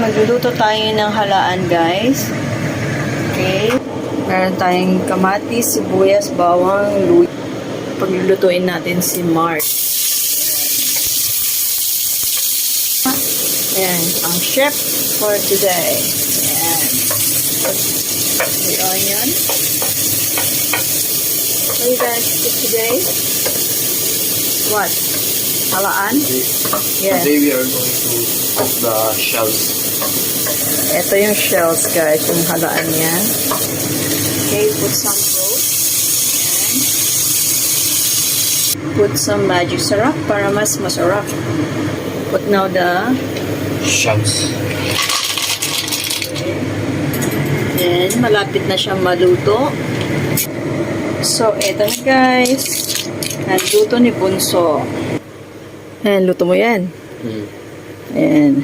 magluluto tayo ng halaan, guys. Okay. Meron tayong kamatis, sibuyas, bawang, luya. Paglulutuin natin si Mark. Ayan, ang chef for today. Ayan. The onion. What are you guys cook today? What? Halaan? Yes. Today we are going to cook the shells. Ito yung shells, guys. Yung halaan niya. Okay, put some fruit. And put some magic syrup para mas masarap. Put now the Shells. and malapit na siyang maluto. So, eto na, guys. Luto ni Bunso. Ayan, luto mo yan. Ayan.